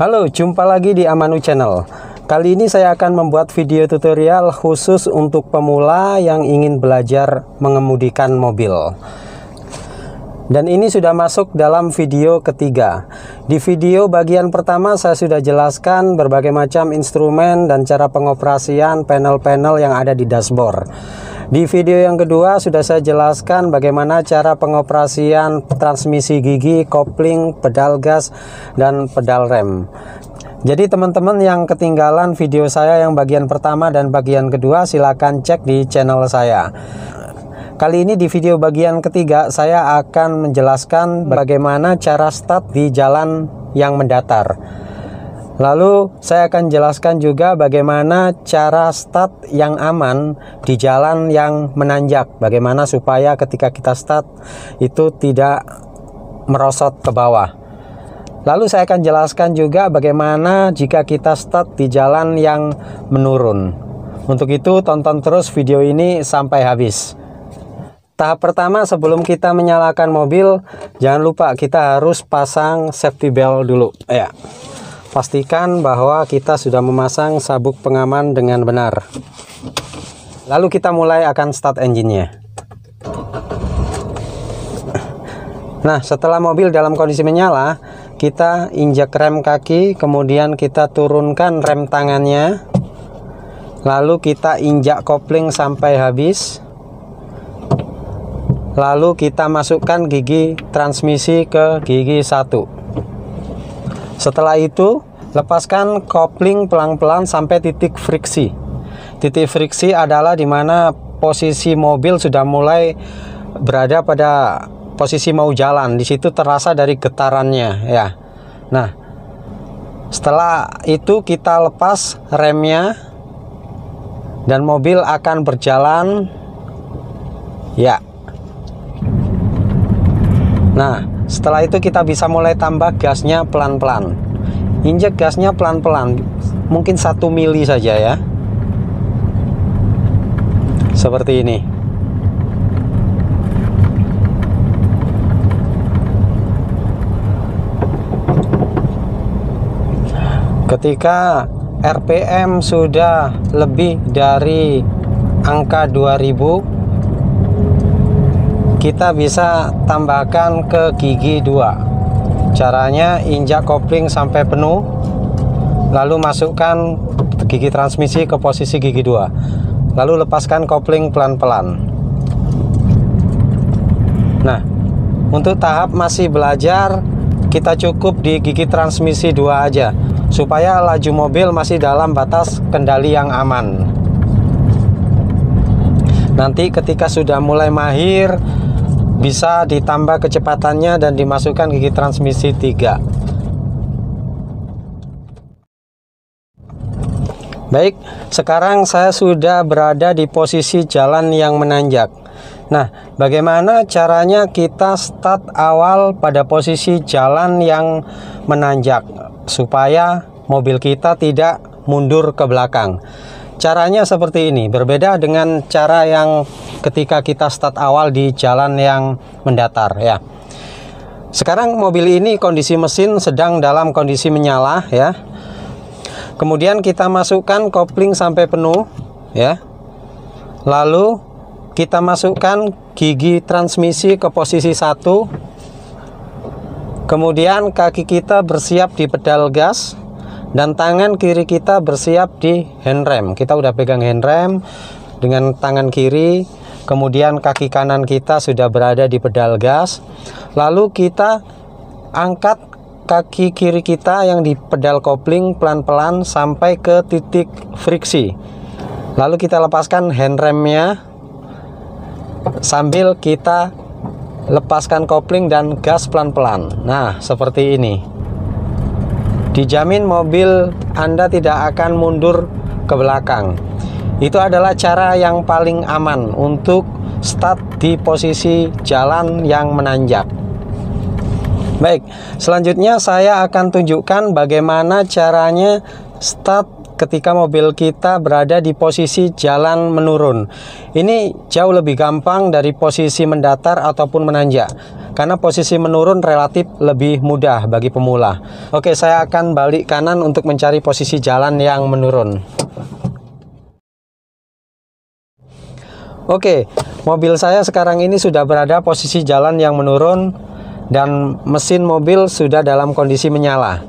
Halo, jumpa lagi di Amanu Channel. Kali ini saya akan membuat video tutorial khusus untuk pemula yang ingin belajar mengemudikan mobil. Dan ini sudah masuk dalam video ketiga. Di video bagian pertama saya sudah jelaskan berbagai macam instrumen dan cara pengoperasian panel-panel yang ada di dashboard. Di video yang kedua sudah saya jelaskan bagaimana cara pengoperasian transmisi gigi, kopling, pedal gas, dan pedal rem. Jadi teman-teman yang ketinggalan video saya yang bagian pertama dan bagian kedua, silakan cek di channel saya. Kali ini di video bagian ketiga saya akan menjelaskan bagaimana cara start di jalan yang mendatar. Lalu saya akan jelaskan juga bagaimana cara start yang aman di jalan yang menanjak. Bagaimana supaya ketika kita start itu tidak merosot ke bawah. Lalu saya akan jelaskan juga bagaimana jika kita start di jalan yang menurun. Untuk itu tonton terus video ini sampai habis. Tahap pertama sebelum kita menyalakan mobil, jangan lupa kita harus pasang safety belt dulu. Ya. Pastikan bahwa kita sudah memasang sabuk pengaman dengan benar. Lalu kita mulai akan start engine-nya. Nah, setelah mobil dalam kondisi menyala, kita injak rem kaki, kemudian kita turunkan rem tangannya. Lalu kita injak kopling sampai habis. Lalu kita masukkan gigi transmisi ke gigi 1. Setelah itu, lepaskan kopling pelan-pelan sampai titik friksi. Titik friksi adalah di mana posisi mobil sudah mulai berada pada posisi mau jalan. Di situ terasa dari getarannya, ya. Nah, setelah itu kita lepas remnya dan mobil akan berjalan, ya. Nah, setelah itu kita bisa mulai tambah gasnya pelan-pelan. Injek gasnya pelan-pelan, mungkin 1 mili saja ya. Seperti ini. Ketika RPM sudah lebih dari angka 2000, kita bisa tambahkan ke gigi 2. Caranya injak kopling sampai penuh, lalu masukkan gigi transmisi ke posisi gigi 2, lalu lepaskan kopling pelan-pelan. Nah, untuk tahap masih belajar, kita cukup di gigi transmisi 2 aja, supaya laju mobil masih dalam batas kendali yang aman. Nanti ketika sudah mulai mahir, bisa ditambah kecepatannya dan dimasukkan gigi transmisi 3. Baik, sekarang saya sudah berada di posisi jalan yang menanjak. Nah, bagaimana caranya kita start awal pada posisi jalan yang menanjak supaya mobil kita tidak mundur ke belakang? Caranya seperti ini, berbeda dengan cara yang ketika kita start awal di jalan yang mendatar ya. Sekarang mobil ini kondisi mesin sedang dalam kondisi menyala ya. Kemudian kita masukkan kopling sampai penuh ya. Lalu kita masukkan gigi transmisi ke posisi 1. Kemudian kaki kita bersiap di pedal gas dan tangan kiri kita bersiap di handrem. Kita udah pegang handrem dengan tangan kiri, kemudian kaki kanan kita sudah berada di pedal gas. Lalu kita angkat kaki kiri kita yang di pedal kopling pelan-pelan sampai ke titik friksi. Lalu kita lepaskan handremnya sambil kita lepaskan kopling dan gas pelan-pelan. Nah, seperti ini. Dijamin mobil Anda tidak akan mundur ke belakang. Itu adalah cara yang paling aman untuk start di posisi jalan yang menanjak. Baik, selanjutnya saya akan tunjukkan bagaimana caranya start ketika mobil kita berada di posisi jalan menurun. Ini jauh lebih gampang dari posisi mendatar ataupun menanjak. karena posisi menurun relatif lebih mudah bagi pemula. Oke, saya akan balik kanan untuk mencari posisi jalan yang menurun. Oke, mobil saya sekarang ini sudah berada posisi jalan yang menurun dan mesin mobil sudah dalam kondisi menyala.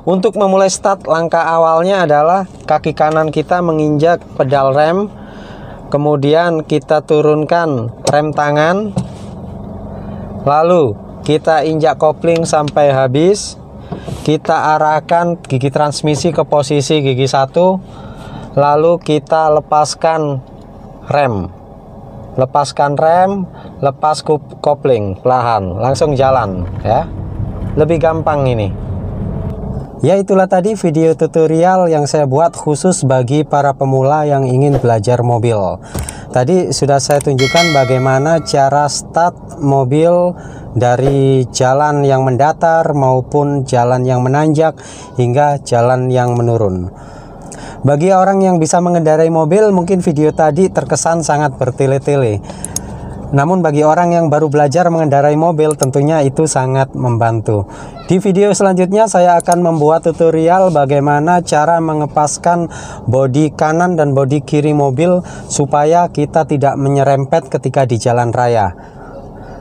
Untuk memulai start, langkah awalnya adalah kaki kanan kita menginjak pedal rem, kemudian kita turunkan rem tangan, lalu kita injak kopling sampai habis, kita arahkan gigi transmisi ke posisi gigi 1, lalu kita lepaskan rem, lepas kopling, perlahan, langsung jalan ya. Lebih gampang ini. Ya, itulah tadi video tutorial yang saya buat khusus bagi para pemula yang ingin belajar mobil. Tadi sudah saya tunjukkan bagaimana cara start mobil dari jalan yang mendatar maupun jalan yang menanjak hingga jalan yang menurun. Bagi orang yang bisa mengendarai mobil, mungkin video tadi terkesan sangat bertele-tele. Namun bagi orang yang baru belajar mengendarai mobil, tentunya itu sangat membantu. Di video selanjutnya saya akan membuat tutorial bagaimana cara mengepaskan bodi kanan dan bodi kiri mobil supaya kita tidak menyerempet ketika di jalan raya,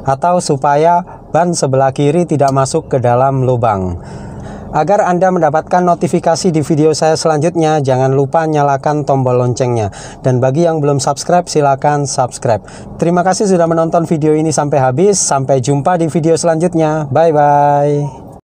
atau supaya ban sebelah kiri tidak masuk ke dalam lubang. Agar Anda mendapatkan notifikasi di video saya selanjutnya, jangan lupa nyalakan tombol loncengnya. Dan bagi yang belum subscribe, silakan subscribe. Terima kasih sudah menonton video ini sampai habis. Sampai jumpa di video selanjutnya. Bye-bye.